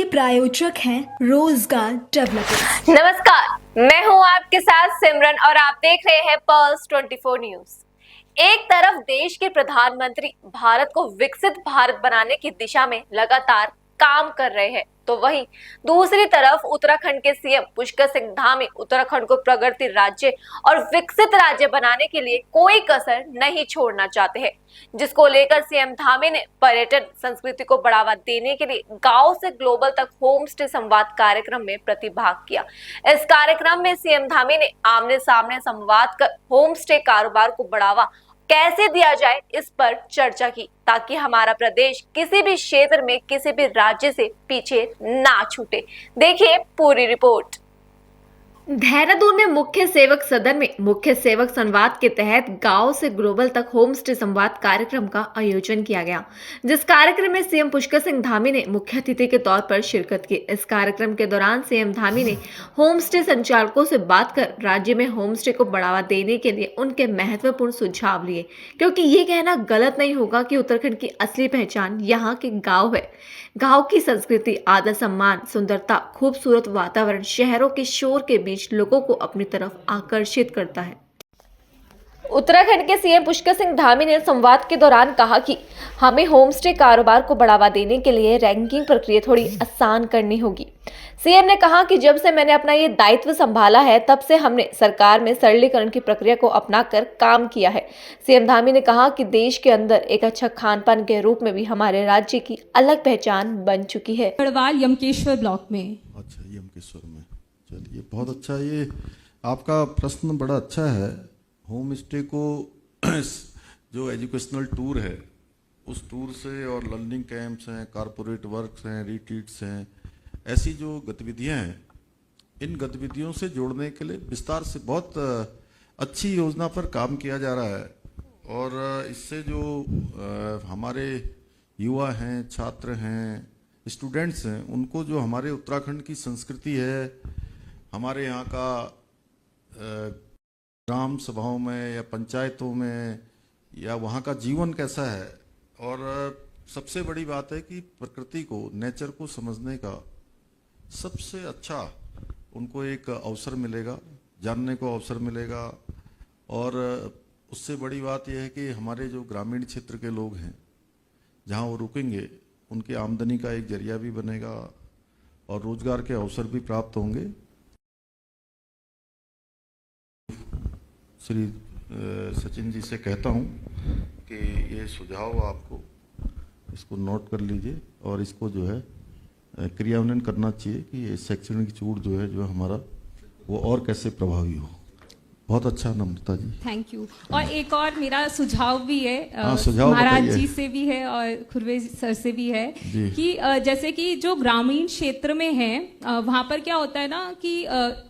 प्रायोजक हैं रोजगार डेवलपर्स। नमस्कार, मैं हूं आपके साथ सिमरन और आप देख रहे हैं पर्ल्स 24 न्यूज। एक तरफ देश के प्रधानमंत्री भारत को विकसित भारत बनाने की दिशा में लगातार काम कर रहे हैं, तो वहीं दूसरी तरफ उत्तराखंड के सीएम पुष्कर सिंह धामी उत्तराखंड को प्रगति राज्य और विकसित राज्य बनाने के लिए कोई कसर नहीं छोड़ना चाहते हैं, जिसको लेकर सीएम धामी ने पर्यटन संस्कृति को बढ़ावा देने के लिए गांव से ग्लोबल तक होम स्टे संवाद कार्यक्रम में प्रतिभाग किया। इस कार्यक्रम में सीएम धामी ने आमने सामने संवाद कर होम स्टे कारोबार को बढ़ावा कैसे दिया जाए इस पर चर्चा की, ताकि हमारा प्रदेश किसी भी क्षेत्र में किसी भी राज्य से पीछे ना छूटे। देखिए पूरी रिपोर्ट। देहरादून में मुख्य सेवक सदन में मुख्य सेवक संवाद के तहत गांव से ग्लोबल तक होम स्टे संवाद कार्यक्रम का आयोजन किया गया, जिस कार्यक्रम में सीएम पुष्कर सिंह धामी ने मुख्य अतिथि के तौर पर शिरकत की। इस कार्यक्रम के दौरान सीएम धामी ने होम स्टे संचालकों से बात कर राज्य में होम स्टे को बढ़ावा देने के लिए उनके महत्वपूर्ण सुझाव लिए, क्योंकि ये कहना गलत नहीं होगा कि उत्तराखंड की असली पहचान यहाँ के गाँव है। गांव की संस्कृति, आदर सम्मान, सुंदरता, खूबसूरत वातावरण शहरों के शोर के बीच लोगों को अपनी तरफ आकर्षित करता है। उत्तराखंड के सीएम पुष्कर सिंह धामी ने संवाद के दौरान कहा कि हमें होम स्टे कारोबार को बढ़ावा देने के लिए रैंकिंग प्रक्रिया थोड़ी आसान करनी होगी। सीएम ने कहा कि जब से मैंने अपना ये दायित्व संभाला है, तब से हमने सरकार में सरलीकरण की प्रक्रिया को अपनाकर काम किया है। सीएम धामी ने कहा कि देश के अंदर एक अच्छा खान-पान के रूप में भी हमारे राज्य की अलग पहचान बन चुकी है। गढ़वाल यमकेश्वर ब्लॉक में। अच्छा, यमकेश्वर में। चलिए, बहुत अच्छा। ये आपका प्रश्न बड़ा अच्छा है। होम स्टे को जो एजुकेशनल टूर है, उस टूर से और लर्निंग कैंप्स हैं, कारपोरेट वर्क्स हैं, रिट्रीट्स हैं, ऐसी जो गतिविधियां हैं, इन गतिविधियों से जोड़ने के लिए विस्तार से बहुत अच्छी योजना पर काम किया जा रहा है। और इससे जो हमारे युवा हैं, छात्र हैं, स्टूडेंट्स हैं, उनको जो हमारे उत्तराखंड की संस्कृति है, हमारे यहाँ का ग्राम सभाओं में या पंचायतों में या वहाँ का जीवन कैसा है, और सबसे बड़ी बात है कि प्रकृति को, नेचर को समझने का सबसे अच्छा उनको एक अवसर मिलेगा, जानने को अवसर मिलेगा। और उससे बड़ी बात यह है कि हमारे जो ग्रामीण क्षेत्र के लोग हैं, जहाँ वो रुकेंगे, उनकी आमदनी का एक जरिया भी बनेगा और रोजगार के अवसर भी प्राप्त होंगे। श्री सचिन जी से कहता हूं कि ये सुझाव आपको इसको नोट कर लीजिए और इसको जो है क्रियान्वयन करना चाहिए कि ये शैक्षणिक छूट जो है, जो हमारा, वो और कैसे प्रभावी हो। बहुत अच्छा नम्रता जी, थैंक यू। और एक और मेरा सुझाव भी है, सुझाव महाराज जी से भी है और खुरवे सर से भी है कि जैसे कि जो ग्रामीण क्षेत्र में है, वहाँ पर क्या होता है ना कि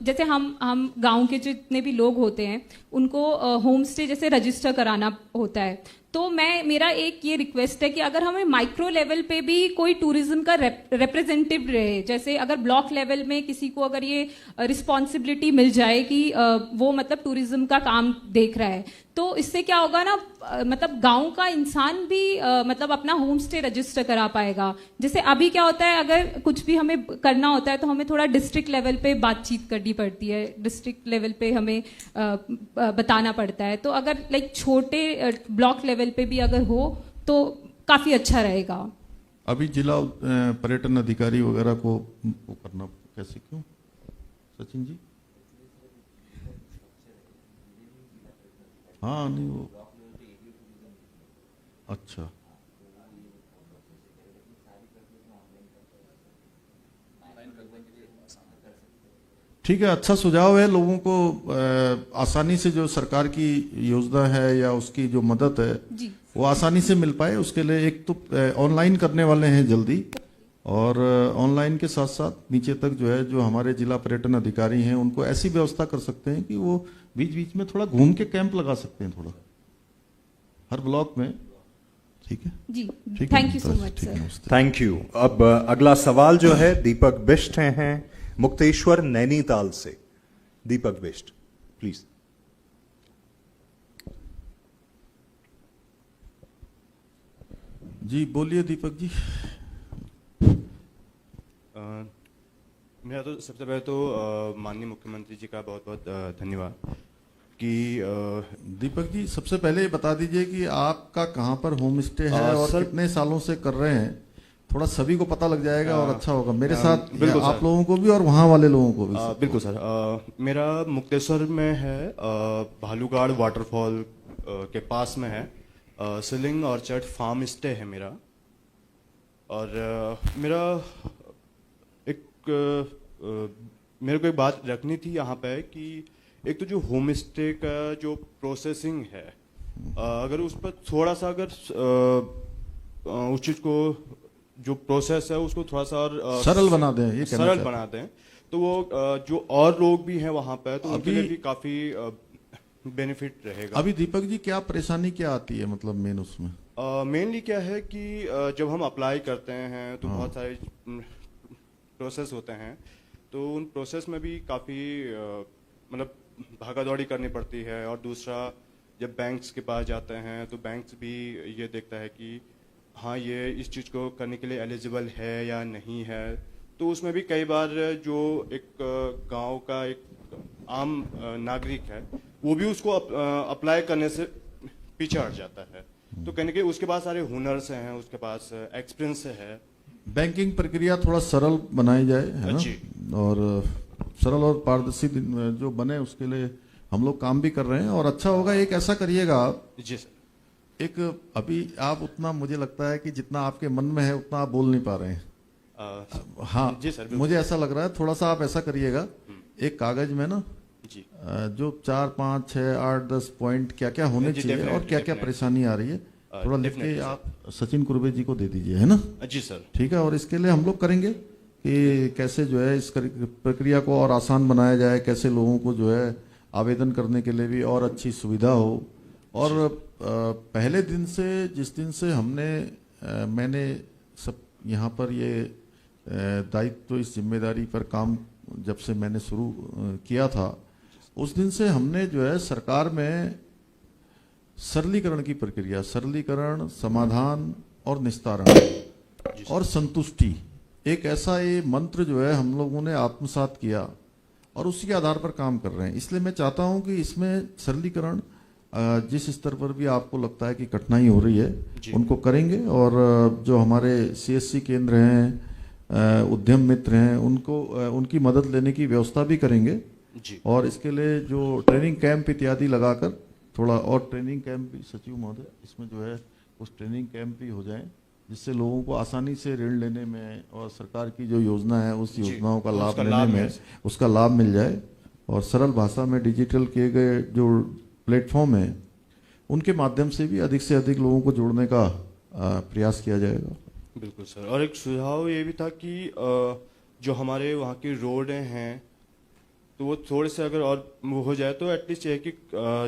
जैसे हम गांव के जितने भी लोग होते हैं, उनको होम स्टे जैसे रजिस्टर कराना होता है। तो मेरा एक ये रिक्वेस्ट है कि अगर हमें माइक्रो लेवल पे भी कोई टूरिज्म का रिप्रेजेंटेटिव रहे, जैसे अगर ब्लॉक लेवल में किसी को अगर ये रिस्पॉन्सिबिलिटी मिल जाए कि वो मतलब टूरिज्म का काम देख रहा है, तो इससे क्या होगा ना, मतलब गांव का इंसान भी मतलब अपना होम स्टे रजिस्टर करा पाएगा। जैसे अभी क्या होता है, अगर कुछ भी हमें करना होता है तो हमें थोड़ा डिस्ट्रिक्ट लेवल पे बातचीत करनी पड़ती है, डिस्ट्रिक्ट लेवल पे हमें बताना पड़ता है। तो अगर लाइक छोटे ब्लॉक लेवल पे भी अगर हो तो काफी अच्छा रहेगा। अभी जिला पर्यटन अधिकारी वगैरह को वो करना कैसे, क्यों सचिन जी? हाँ, नहीं वो अच्छा, ठीक है, अच्छा सुझाव है। लोगों को आसानी से जो सरकार की योजना है या उसकी जो मदद है जी, वो आसानी से मिल पाए, उसके लिए एक तो ऑनलाइन करने वाले हैं जल्दी, और ऑनलाइन के साथ साथ नीचे तक जो है, जो हमारे जिला पर्यटन अधिकारी हैं, उनको ऐसी व्यवस्था कर सकते हैं कि वो बीच बीच में थोड़ा घूम के कैंप लगा सकते हैं, थोड़ा हर ब्लॉक में। ठीक है जी, ठीक थैंक है, you so much sir. Thank you. अब अगला सवाल जो है दीपक बिष्ट हैं मुक्तेश्वर नैनीताल से। दीपक बिष्ट प्लीज। जी बोलिए दीपक जी। मेरा तो सबसे पहले तो माननीय मुख्यमंत्री जी का बहुत बहुत धन्यवाद कि दीपक जी, सबसे पहले ये बता दीजिए कि आपका कहाँ पर होम स्टे है और सर, कितने सालों से कर रहे हैं। थोड़ा सभी को पता लग जाएगा और अच्छा होगा, मेरे साथ बिल्कुल आप सर। लोगों को भी और वहाँ वाले लोगों को भी। बिल्कुल सर। मेरा मुक्तेश्वर में है, भालूगाड़ वाटरफॉल के पास में है, सिलिंग ऑर्चर्ड फार्म स्टे है मेरा। और मेरा एक मेरे को एक बात रखनी थी यहाँ पे कि एक तो जो होम स्टे का जो प्रोसेसिंग है, अगर उस पर थोड़ा सा अगर उस चीज को जो प्रोसेस है उसको थोड़ा सा और सरल बना दें, ये कहना सरल चाहते बना दें तो वो जो और लोग भी हैं वहाँ पे तो उनके लिए भी काफी बेनिफिट रहेगा। अभी दीपक जी क्या परेशानी क्या आती है, मतलब मेन उसमें? मेनली क्या है कि जब हम अप्लाई करते हैं तो बहुत सारे प्रोसेस होते हैं, तो उन प्रोसेस में भी काफ़ी मतलब भागा दौड़ी करनी पड़ती है। और दूसरा, जब बैंक्स के पास जाते हैं तो बैंक्स भी ये देखता है कि हाँ ये इस चीज़ को करने के लिए एलिजिबल है या नहीं है। तो उसमें भी कई बार जो एक गांव का एक आम नागरिक है वो भी उसको अप्लाई करने से पीछे हट जाता है। तो कहने के उसके पास सारे हुनर्स हैं, उसके पास एक्सपीरियंस है। बैंकिंग प्रक्रिया थोड़ा सरल बनाई जाए, है ना? जी। और सरल और पारदर्शी जो बने उसके लिए हम लोग काम भी कर रहे हैं और अच्छा होगा। एक ऐसा करिएगा आप, जी सर। एक अभी आप उतना मुझे लगता है कि जितना आपके मन में है उतना आप बोल नहीं पा रहे हैं। हाँ जी सर, बिल्कुल। मुझे ऐसा लग रहा है, थोड़ा सा आप ऐसा करिएगा, एक कागज में ना जी। जो 4, 5, 6, 8, 10 पॉइंट क्या क्या होने जी, चाहिए और definitely, क्या क्या definitely। परेशानी आ रही है, थोड़ा लिख के definitely, आप सचिन कुरबे जी को दे दीजिए, है ना? जी सर। ठीक है। और इसके लिए हम लोग करेंगे कि कैसे जो है इस प्रक्रिया को और आसान बनाया जाए, कैसे लोगों को जो है आवेदन करने के लिए भी और अच्छी सुविधा हो। और पहले दिन से, जिस दिन से मैंने सब यहाँ पर ये दायित्व, इस जिम्मेदारी पर काम जब से मैंने शुरू किया था, उस दिन से हमने जो है सरकार में सरलीकरण की प्रक्रिया, सरलीकरण, समाधान और निस्तारण और संतुष्टि, एक ऐसा ये मंत्र जो है हम लोगों ने आत्मसात किया और उसी के आधार पर काम कर रहे हैं। इसलिए मैं चाहता हूं कि इसमें सरलीकरण जिस स्तर पर भी आपको लगता है कि कठिनाई हो रही है उनको करेंगे। और जो हमारे CSC केंद्र हैं, उद्यम मित्र हैं, उनकी मदद लेने की व्यवस्था भी करेंगे। जी। और इसके लिए जो ट्रेनिंग कैंप इत्यादि लगाकर थोड़ा और ट्रेनिंग कैंप भी, सचिव महोदय, इसमें जो है कुछ ट्रेनिंग कैंप भी हो जाए जिससे लोगों को आसानी से ऋण लेने में और सरकार की जो योजना है उस योजनाओं का लाभ लेने में उसका लाभ मिल जाए। और सरल भाषा में डिजिटल किए गए जो प्लेटफॉर्म है उनके माध्यम से भी अधिक से अधिक लोगों को जोड़ने का प्रयास किया जाएगा। बिल्कुल सर। और एक सुझाव ये भी था कि जो हमारे वहाँ की रोड हैं तो वो थोड़े से अगर और वो हो जाए तो एटलीस्ट ये है कि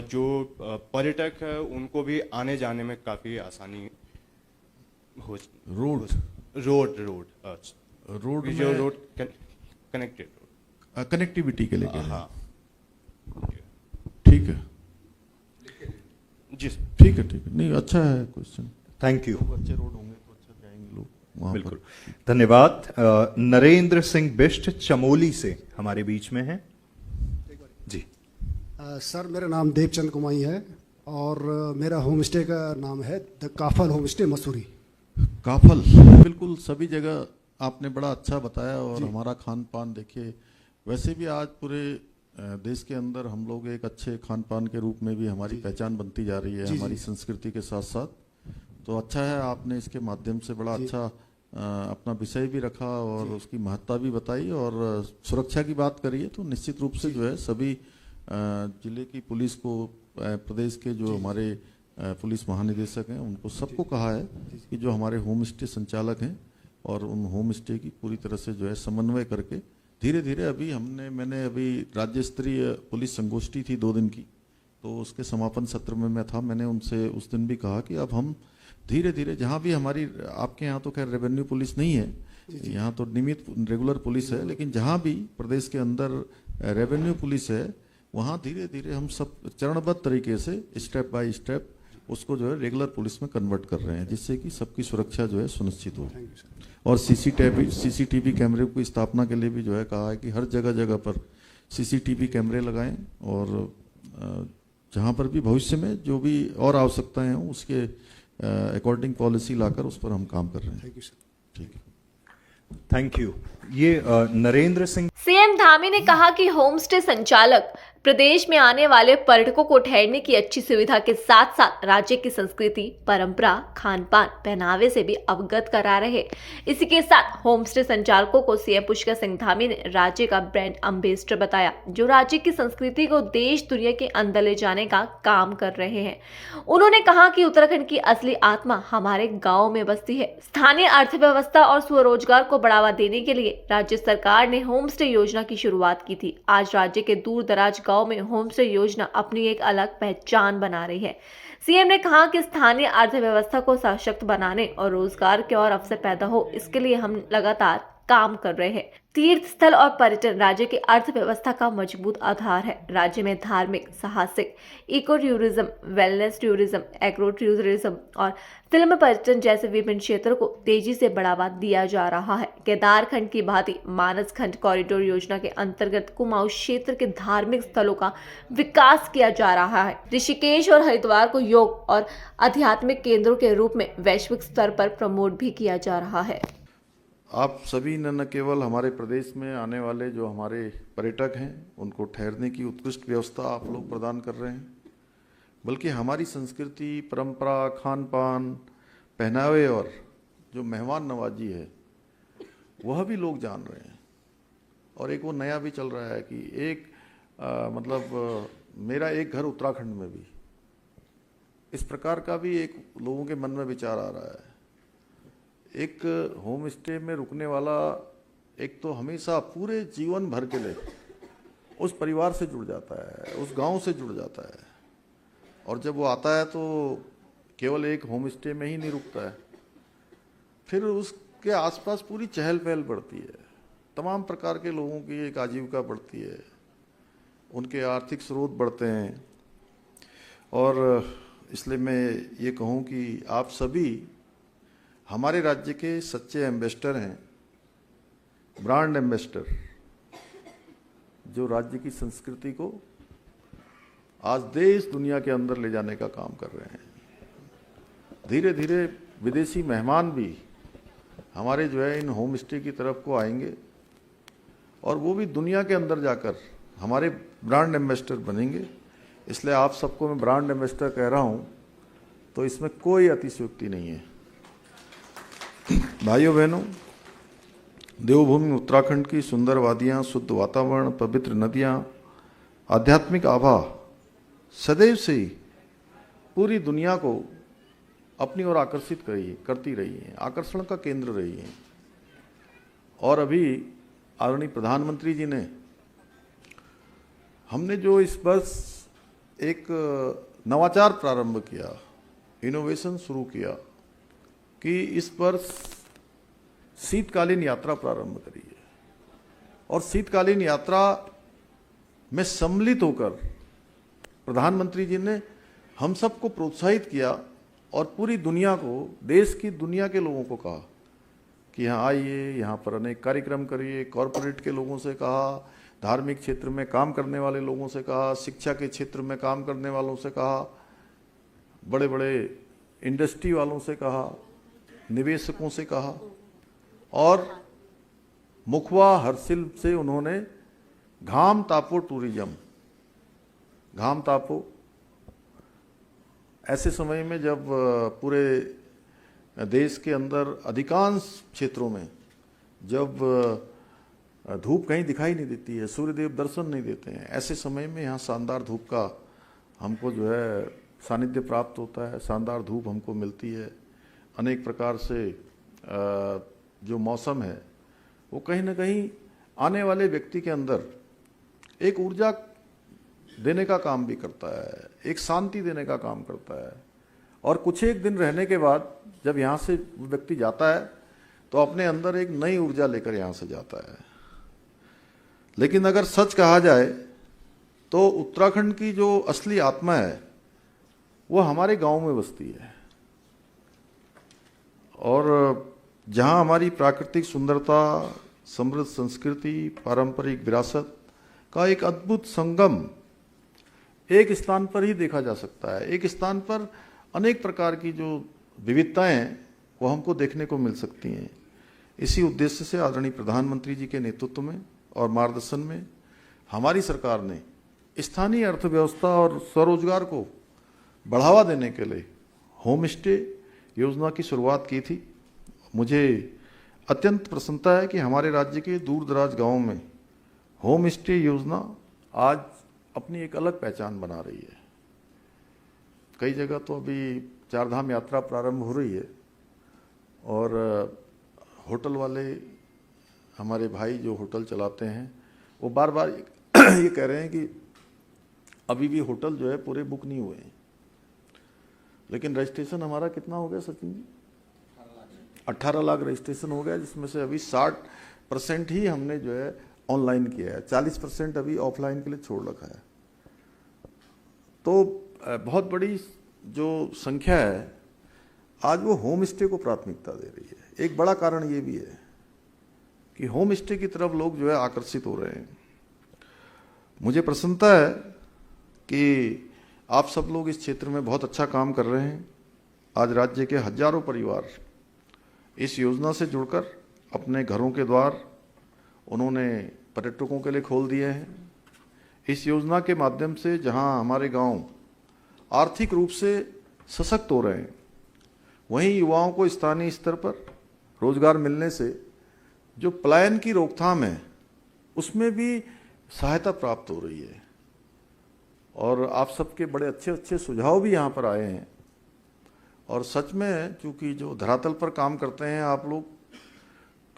जो पर्यटक है उनको भी आने जाने में काफ़ी आसानी हो। रोड जो रोड कनेक्टेड कनेक्टिविटी के लिए हाँ। ठीक है, जी सर। ठीक है, ठीक है। नहीं, अच्छा है क्वेश्चन। Thank you. अच्छे रोड होंगे तो अच्छा जाएंगे लोग वहाँ पर। बिल्कुल, धन्यवाद। नरेंद्र सिंह बिष्ट चमोली से हमारे बीच में हैं जी। सर, मेरा नाम देवचंद कुमाई है और मेरा होम स्टे का नाम है the Kafal home stay Mussoorie. Kafal, बिल्कुल सभी जगह आपने बड़ा अच्छा बताया। और हमारा खान पान देखिए, वैसे भी आज पूरे देश के अंदर हम लोग एक अच्छे खान पान के रूप में भी हमारी पहचान बनती जा रही है, हमारी संस्कृति के साथ साथ। तो अच्छा है, आपने इसके माध्यम से बड़ा अच्छा अपना विषय भी रखा और उसकी महत्ता भी बताई और सुरक्षा की बात करिए। तो निश्चित रूप से जो है सभी जिले की पुलिस को, प्रदेश के जो हमारे पुलिस महानिदेशक हैं उनको सबको कहा है कि जो हमारे होम स्टे संचालक हैं और उन होम स्टे की पूरी तरह से जो है समन्वय करके धीरे धीरे, अभी मैंने अभी राज्य स्तरीय पुलिस संगोष्ठी थी 2 दिन की, तो उसके समापन सत्र में मैं था। मैंने उनसे उस दिन भी कहा कि अब हम धीरे धीरे, जहाँ भी हमारी, आपके यहाँ तो खैर रेवेन्यू पुलिस नहीं है, यहाँ तो नियमित रेगुलर पुलिस है, लेकिन जहाँ भी प्रदेश के अंदर रेवेन्यू पुलिस है वहाँ धीरे धीरे हम सब चरणबद्ध तरीके से स्टेप बाय स्टेप उसको जो है रेगुलर पुलिस में कन्वर्ट कर रहे हैं, जिससे कि सबकी सुरक्षा जो है सुनिश्चित हो। और सीसीटीवी कैमरे की स्थापना के लिए भी जो है कहा है कि हर जगह जगह पर सीसीटीवी कैमरे लगाएं, और जहां पर भी भविष्य में जो भी और आवश्यकताएं हों उसके अकॉर्डिंग पॉलिसी लाकर उस पर हम काम कर रहे हैं। Thank you sir. ठीक है, थैंक यू। ये नरेंद्र सिंह। सीएम धामी ने कहा कि होमस्टे संचालक प्रदेश में आने वाले पर्यटकों को ठहरने की अच्छी सुविधा के साथ साथ राज्य की संस्कृति, परंपरा, खान पान, पहनावे से भी अवगत करा रहे। इसी के साथ होमस्टे संचालकों को सीएम पुष्कर सिंह धामी ने राज्य का ब्रांड एम्बेसडर बताया, जो राज्य की संस्कृति को देश दुनिया के अंदर ले जाने का काम कर रहे हैं। उन्होंने कहा कि उत्तराखंड की असली आत्मा हमारे गाँव में बसती है। स्थानीय अर्थव्यवस्था और स्वरोजगार को बढ़ावा देने के लिए राज्य सरकार ने होमस्टे योजना की शुरुआत की थी। आज राज्य के दूर दराज गांव में होमस्टे योजना अपनी एक अलग पहचान बना रही है। सीएम ने कहा कि स्थानीय अर्थव्यवस्था को सशक्त बनाने और रोजगार के और अवसर पैदा हो, इसके लिए हम लगातार काम कर रहे हैं। तीर्थ स्थल और पर्यटन राज्य की अर्थव्यवस्था का मजबूत आधार है। राज्य में धार्मिक, साहसिक, eco tourism, wellness tourism, agro tourism और फिल्म पर्यटन जैसे विभिन्न क्षेत्रों को तेजी से बढ़ावा दिया जा रहा है। केदारखंड की भांति मानस खंड कॉरिडोर योजना के अंतर्गत कुमाऊं क्षेत्र के धार्मिक स्थलों का विकास किया जा रहा है। ऋषिकेश और हरिद्वार को योग और आध्यात्मिक केंद्रों के रूप में वैश्विक स्तर पर प्रमोट भी किया जा रहा है। आप सभी ने न केवल हमारे प्रदेश में आने वाले जो हमारे पर्यटक हैं उनको ठहरने की उत्कृष्ट व्यवस्था आप लोग प्रदान कर रहे हैं, बल्कि हमारी संस्कृति, परंपरा, खान पान, पहनावे और जो मेहमान नवाजी है वह भी लोग जान रहे हैं। और एक वो नया भी चल रहा है कि मेरा एक घर उत्तराखंड में भी, इस प्रकार का भी एक लोगों के मन में विचार आ रहा है। एक होम स्टे में रुकने वाला एक तो हमेशा पूरे जीवन भर के लिए उस परिवार से जुड़ जाता है, उस गांव से जुड़ जाता है, और जब वो आता है तो केवल एक होम स्टे में ही नहीं रुकता है, फिर उसके आसपास पूरी चहल पहल बढ़ती है, तमाम प्रकार के लोगों की एक आजीविका बढ़ती है, उनके आर्थिक स्रोत बढ़ते हैं। और इसलिए मैं ये कहूँ कि आप सभी हमारे राज्य के सच्चे एम्बेसडर हैं, ब्रांड एम्बेसडर, जो राज्य की संस्कृति को आज देश दुनिया के अंदर ले जाने का काम कर रहे हैं। धीरे धीरे विदेशी मेहमान भी हमारे जो है इन होम स्टे की तरफ को आएंगे, और वो भी दुनिया के अंदर जाकर हमारे ब्रांड एम्बेसडर बनेंगे। इसलिए आप सबको मैं ब्रांड एम्बेसडर कह रहा हूँ, तो इसमें कोई अतिशयोक्ति नहीं है। भाइयों बहनों, देवभूमि उत्तराखंड की सुंदर वादियाँ, शुद्ध वातावरण, पवित्र नदियाँ, आध्यात्मिक आभा सदैव से ही पूरी दुनिया को अपनी ओर आकर्षित करती रही है, आकर्षण का केंद्र रही है। और अभी आदरणीय प्रधानमंत्री जी ने हमने जो इस वर्ष एक नवाचार प्रारंभ किया, इनोवेशन शुरू किया कि इस वर्ष शीतकालीन यात्रा प्रारंभ करी है, और शीतकालीन यात्रा में सम्मिलित होकर प्रधानमंत्री जी ने हम सबको प्रोत्साहित किया और पूरी दुनिया को, देश की दुनिया के लोगों को कहा कि यहाँ आइए, यहाँ पर अनेक कार्यक्रम करिए। कॉरपोरेट के लोगों से कहा, धार्मिक क्षेत्र में काम करने वाले लोगों से कहा, शिक्षा के क्षेत्र में काम करने वालों से कहा, बड़े बड़े इंडस्ट्री वालों से कहा, निवेशकों से कहा, और मुखवा हरसिल से उन्होंने घाम तापो टूरिज्म, घाम तापो, ऐसे समय में जब पूरे देश के अंदर अधिकांश क्षेत्रों में जब धूप कहीं दिखाई नहीं देती है, सूर्यदेव दर्शन नहीं देते हैं, ऐसे समय में यहाँ शानदार धूप का हमको जो है सानिध्य प्राप्त होता है, शानदार धूप हमको मिलती है। अनेक प्रकार से जो मौसम है वो कहीं ना कहीं आने वाले व्यक्ति के अंदर एक ऊर्जा देने का काम भी करता है, एक शांति देने का काम करता है। और कुछ एक दिन रहने के बाद जब यहाँ से व्यक्ति जाता है तो अपने अंदर एक नई ऊर्जा लेकर यहाँ से जाता है। लेकिन अगर सच कहा जाए तो उत्तराखंड की जो असली आत्मा है वो हमारे गांव में बसती है। और जहां हमारी प्राकृतिक सुंदरता, समृद्ध संस्कृति, पारंपरिक विरासत का एक अद्भुत संगम एक स्थान पर ही देखा जा सकता है। एक स्थान पर अनेक प्रकार की जो विविधताएं हैं वो हमको देखने को मिल सकती हैं। इसी उद्देश्य से आदरणीय प्रधानमंत्री जी के नेतृत्व में और मार्गदर्शन में हमारी सरकार ने स्थानीय अर्थव्यवस्था और स्वरोजगार को बढ़ावा देने के लिए होम स्टे योजना की शुरुआत की थी। मुझे अत्यंत प्रसन्नता है कि हमारे राज्य के दूर दराज गाँवों में होम स्टे योजना आज अपनी एक अलग पहचान बना रही है। कई जगह तो अभी चारधाम यात्रा प्रारंभ हो रही है और होटल वाले हमारे भाई जो होटल चलाते हैं वो बार बार ये कह रहे हैं कि अभी भी होटल जो है पूरे बुक नहीं हुए हैं। लेकिन रजिस्ट्रेशन हमारा कितना हो गया सचिन जी? 18 लाख रजिस्ट्रेशन हो गया, जिसमें से अभी 60% ही हमने जो है ऑनलाइन किया है, 40% अभी ऑफलाइन के लिए छोड़ रखा है। तो बहुत बड़ी जो संख्या है आज वो होम स्टे को प्राथमिकता दे रही है। एक बड़ा कारण ये भी है कि होम स्टे की तरफ लोग जो है आकर्षित हो रहे हैं। मुझे प्रसन्नता है कि आप सब लोग इस क्षेत्र में बहुत अच्छा काम कर रहे हैं। आज राज्य के हजारों परिवार इस योजना से जुड़कर अपने घरों के द्वार उन्होंने पर्यटकों के लिए खोल दिए हैं। इस योजना के माध्यम से जहां हमारे गांव आर्थिक रूप से सशक्त हो रहे हैं, वहीं युवाओं को स्थानीय स्तर पर रोजगार मिलने से जो पलायन की रोकथाम है उसमें भी सहायता प्राप्त हो रही है। और आप सबके बड़े अच्छे अच्छे सुझाव भी यहाँ पर आए हैं। और सच में चूंकि जो धरातल पर काम करते हैं आप लोग,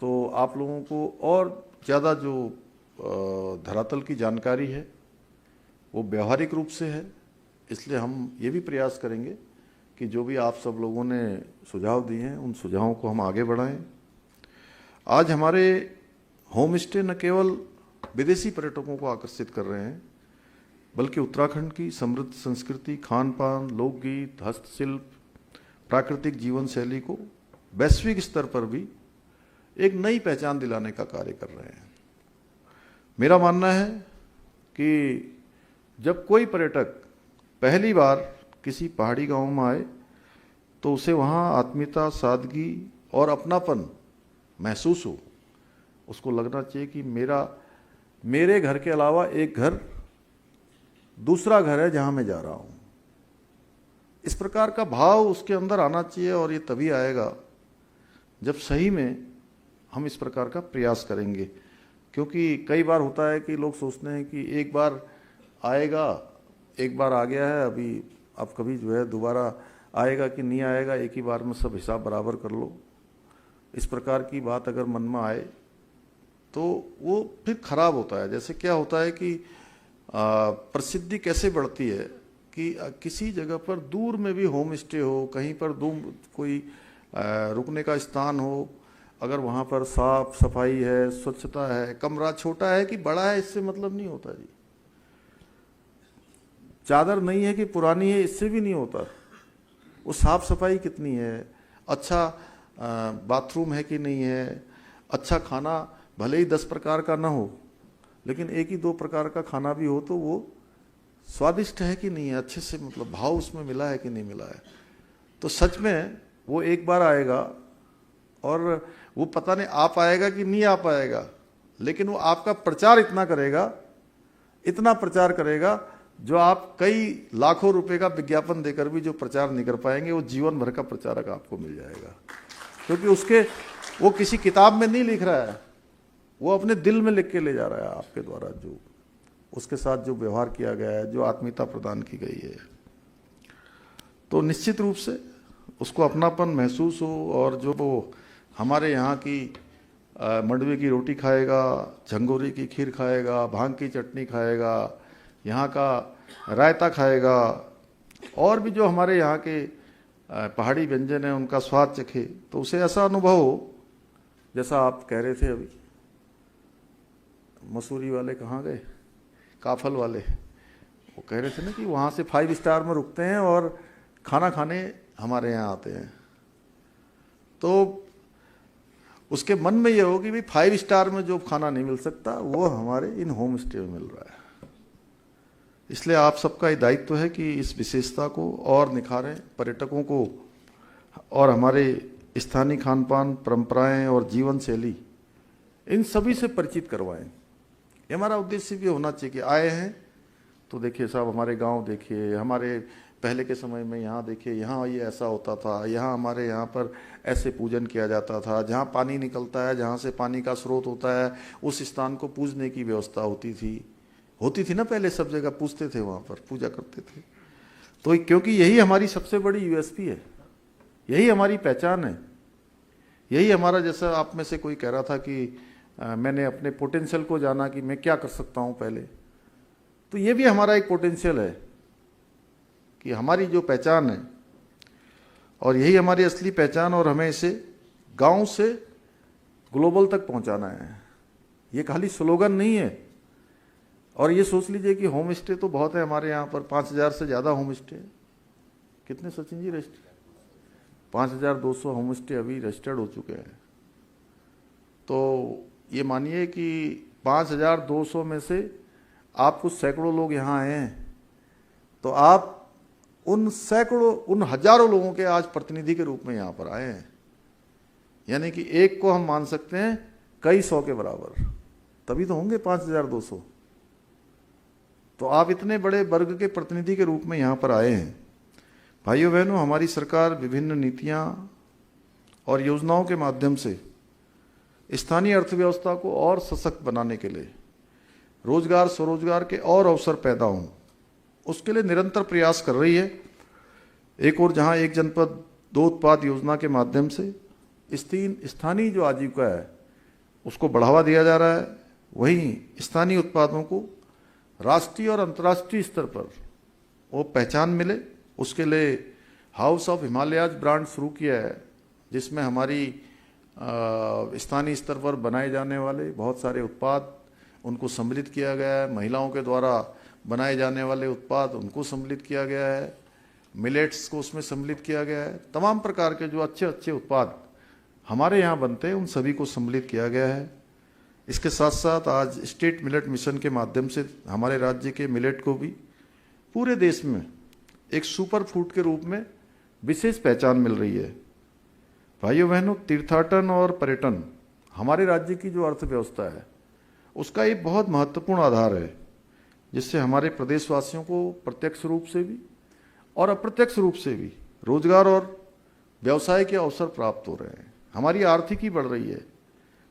तो आप लोगों को और ज़्यादा जो धरातल की जानकारी है वो व्यवहारिक रूप से है। इसलिए हम ये भी प्रयास करेंगे कि जो भी आप सब लोगों ने सुझाव दिए हैं उन सुझावों को हम आगे बढ़ाएं। आज हमारे होम स्टे न केवल विदेशी पर्यटकों को आकर्षित कर रहे हैं, बल्कि उत्तराखंड की समृद्ध संस्कृति, खान पान, लोकगीत, हस्तशिल्प, प्राकृतिक जीवन शैली को वैश्विक स्तर पर भी एक नई पहचान दिलाने का कार्य कर रहे हैं। मेरा मानना है कि जब कोई पर्यटक पहली बार किसी पहाड़ी गांव में आए तो उसे वहां आत्मीयता, सादगी और अपनापन महसूस हो। उसको लगना चाहिए कि मेरे घर के अलावा एक घर दूसरा घर है जहां मैं जा रहा हूं। इस प्रकार का भाव उसके अंदर आना चाहिए और ये तभी आएगा जब सही में हम इस प्रकार का प्रयास करेंगे। क्योंकि कई बार होता है कि लोग सोचते हैं कि एक बार आएगा, एक बार आ गया है, अभी अब कभी जो है दोबारा आएगा कि नहीं आएगा, एक ही बार में सब हिसाब बराबर कर लो। इस प्रकार की बात अगर मन में आए तो वो फिर खराब होता है। जैसे क्या होता है कि प्रसिद्धि कैसे बढ़ती है कि किसी जगह पर दूर में भी होम स्टे हो, कहीं पर दूर कोई रुकने का स्थान हो, अगर वहाँ पर साफ सफाई है, स्वच्छता है, कमरा छोटा है कि बड़ा है, इससे मतलब नहीं होता जी। चादर नहीं है कि पुरानी है, इससे भी नहीं होता। वो साफ सफाई कितनी है, अच्छा बाथरूम है कि नहीं है, अच्छा खाना भले ही 10 प्रकार का ना हो, लेकिन एक ही 2 प्रकार का खाना भी हो तो वो स्वादिष्ट है कि नहीं है, अच्छे से मतलब भाव उसमें मिला है कि नहीं मिला है। तो सच में वो एक बार आएगा और वो पता नहीं आ पाएगा कि नहीं आ पाएगा, लेकिन वो आपका प्रचार इतना करेगा, इतना प्रचार करेगा जो आप कई लाखों रुपए का विज्ञापन देकर भी जो प्रचार नहीं कर पाएंगे, वो जीवन भर का प्रचारक आपको मिल जाएगा। क्योंकि वो किसी किताब में नहीं लिख रहा है, वो अपने दिल में लिख के ले जा रहा है आपके द्वारा, जो उसके साथ जो व्यवहार किया गया है, जो आत्मीयता प्रदान की गई है। तो निश्चित रूप से उसको अपनापन महसूस हो। और जो वो हमारे यहाँ की मंडवे की रोटी खाएगा, झंगोरी की खीर खाएगा, भांग की चटनी खाएगा, यहाँ का रायता खाएगा, और भी जो हमारे यहाँ के पहाड़ी व्यंजन है उनका स्वाद चखे, तो उसे ऐसा अनुभव हो जैसा आप कह रहे थे अभी, मसूरी वाले कहाँ गए, काफल वाले, वो कह रहे थे ना कि वहाँ से 5 स्टार में रुकते हैं और खाना खाने हमारे यहाँ आते हैं, तो उसके मन में ये हो कि भाई 5 स्टार में जो खाना नहीं मिल सकता वो हमारे इन होम स्टे में मिल रहा है। इसलिए आप सबका ये दायित्व है कि इस विशेषता को और निखारें, पर्यटकों को और हमारे स्थानीय खान पान, परंपराएं और जीवन शैली इन सभी से परिचित करवाएं। ये हमारा उद्देश्य भी होना चाहिए कि आए हैं तो देखिए साहब हमारे गांव देखिए, हमारे पहले के समय में यहाँ देखिए, यहाँ ये ऐसा होता था, यहाँ हमारे यहाँ पर ऐसे पूजन किया जाता था, जहाँ पानी निकलता है, जहाँ से पानी का स्रोत होता है उस स्थान को पूजने की व्यवस्था होती थी ना, पहले सब जगह पूजते थे, वहाँ पर पूजा करते थे। तो क्योंकि यही हमारी सबसे बड़ी यूएसपी है, यही हमारी पहचान है, यही हमारा, जैसा आप में से कोई कह रहा था कि मैंने अपने पोटेंशियल को जाना कि मैं क्या कर सकता हूँ पहले, तो ये भी हमारा एक पोटेंशियल है कि हमारी जो पहचान है और यही हमारी असली पहचान, और हमें इसे गांव से ग्लोबल तक पहुंचाना है। ये खाली स्लोगन नहीं है। और ये सोच लीजिए कि होम स्टे तो बहुत है हमारे यहाँ पर, 5000 से ज़्यादा होम स्टे। कितने Sachin ji register? 5200 home stay अभी रजिस्टर्ड हो चुके हैं। तो ये मानिए कि 5200 में से आप कुछ सैकड़ों लोग यहाँ आए हैं, तो आप उन सैकड़ों, उन हजारों लोगों के आज प्रतिनिधि के रूप में यहाँ पर आए हैं। यानी कि एक को हम मान सकते हैं कई सौ के बराबर, तभी तो होंगे 5200। तो आप इतने बड़े वर्ग के प्रतिनिधि के रूप में यहाँ पर आए हैं। भाइयों बहनों, हमारी सरकार विभिन्न नीतियाँ और योजनाओं के माध्यम से स्थानीय अर्थव्यवस्था को और सशक्त बनाने के लिए, रोजगार स्वरोजगार के और अवसर पैदा हों, उसके लिए निरंतर प्रयास कर रही है। एक और जहां एक जनपद दो उत्पाद योजना के माध्यम से स्थानीय जो आजीविका है उसको बढ़ावा दिया जा रहा है, वहीं स्थानीय उत्पादों को राष्ट्रीय और अंतर्राष्ट्रीय स्तर पर वो पहचान मिले, उसके लिए हाउस ऑफ हिमालयाज ब्रांड शुरू किया है, जिसमें हमारी स्थानीय स्तर पर बनाए जाने वाले बहुत सारे उत्पाद उनको सम्मिलित किया गया है। महिलाओं के द्वारा बनाए जाने वाले उत्पाद उनको सम्मिलित किया गया है, मिलेट्स को उसमें सम्मिलित किया गया है। तमाम प्रकार के जो अच्छे अच्छे उत्पाद हमारे यहाँ बनते हैं उन सभी को सम्मिलित किया गया है। इसके साथ साथ आज स्टेट मिलेट मिशन के माध्यम से हमारे राज्य के मिलेट को भी पूरे देश में एक सुपर फूड के रूप में विशेष पहचान मिल रही है। भाइयों बहनों, तीर्थाटन और पर्यटन हमारे राज्य की जो अर्थव्यवस्था है उसका एक बहुत महत्वपूर्ण आधार है, जिससे हमारे प्रदेशवासियों को प्रत्यक्ष रूप से भी और अप्रत्यक्ष रूप से भी रोजगार और व्यवसाय के अवसर प्राप्त हो रहे हैं। हमारी आर्थिकी बढ़ रही है,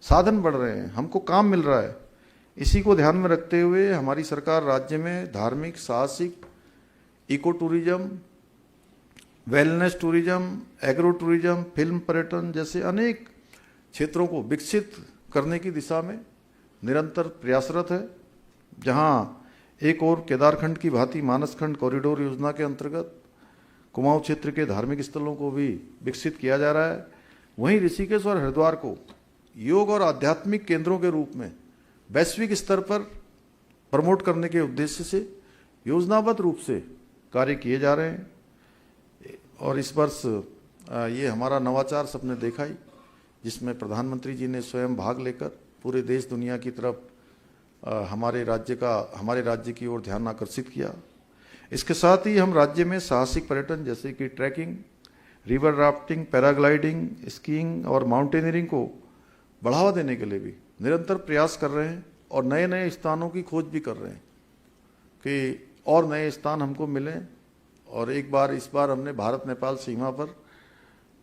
साधन बढ़ रहे हैं, हमको काम मिल रहा है। इसी को ध्यान में रखते हुए हमारी सरकार राज्य में धार्मिक, साहसिक, eco tourism, wellness tourism, agro tourism, film पर्यटन जैसे अनेक क्षेत्रों को विकसित करने की दिशा में निरंतर प्रयासरत है। जहां एक और केदारखंड की भांति मानसखंड कॉरिडोर योजना के अंतर्गत कुमाऊं क्षेत्र के धार्मिक स्थलों को भी विकसित किया जा रहा है, वहीं ऋषिकेश और हरिद्वार को योग और आध्यात्मिक केंद्रों के रूप में वैश्विक स्तर पर प्रमोट करने के उद्देश्य से योजनाबद्ध रूप से कार्य किए जा रहे हैं। और इस वर्ष ये हमारा नवाचार सबने देखा ही, जिसमें प्रधानमंत्री जी ने स्वयं भाग लेकर पूरे देश दुनिया की तरफ हमारे राज्य की ओर ध्यान आकर्षित किया। इसके साथ ही हम राज्य में साहसिक पर्यटन जैसे कि trekking, river rafting, paragliding, skiing और माउंटेनियरिंग को बढ़ावा देने के लिए भी निरंतर प्रयास कर रहे हैं और नए नए स्थानों की खोज भी कर रहे हैं कि और नए स्थान हमको मिलें। और इस बार हमने भारत नेपाल सीमा पर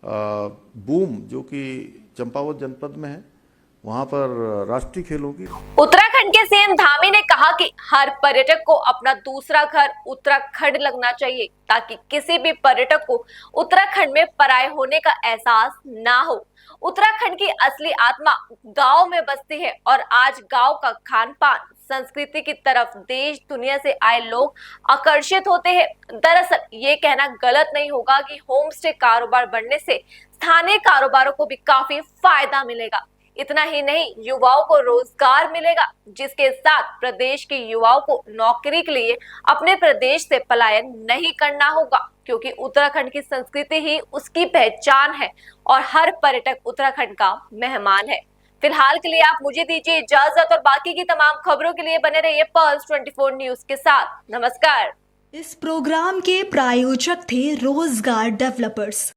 बूम, जो कि चंपावत जनपद में है, वहां पर राष्ट्रीय खेलों की। उत्तराखंड के सीएम धामी ने कहा कि हर पर्यटक को अपना दूसरा घर उत्तराखंड लगना चाहिए, ताकि किसी भी पर्यटक को उत्तराखंड में पराये होने का एहसास ना हो। उत्तराखंड की असली आत्मा गांव में बसती है और आज गांव का खान पान, संस्कृति की तरफ देश दुनिया से आए लोग आकर्षित होते हैं। दरअसल ये कहना गलत नहीं होगा कि होम स्टे कारोबार बढ़ने से स्थानीय कारोबारों को भी काफी फायदा मिलेगा। इतना ही नहीं, युवाओं को रोजगार मिलेगा, जिसके साथ प्रदेश के युवाओं को नौकरी के लिए अपने प्रदेश से पलायन नहीं करना होगा, क्योंकि उत्तराखंड की संस्कृति ही उसकी पहचान है और हर पर्यटक उत्तराखंड का मेहमान है। फिलहाल के लिए आप मुझे दीजिए इजाजत और बाकी की तमाम खबरों के लिए बने रहिए पर्ल्स 24 न्यूज के साथ। नमस्कार। इस प्रोग्राम के प्रायोजक थे रोजगार डेवलपर्स।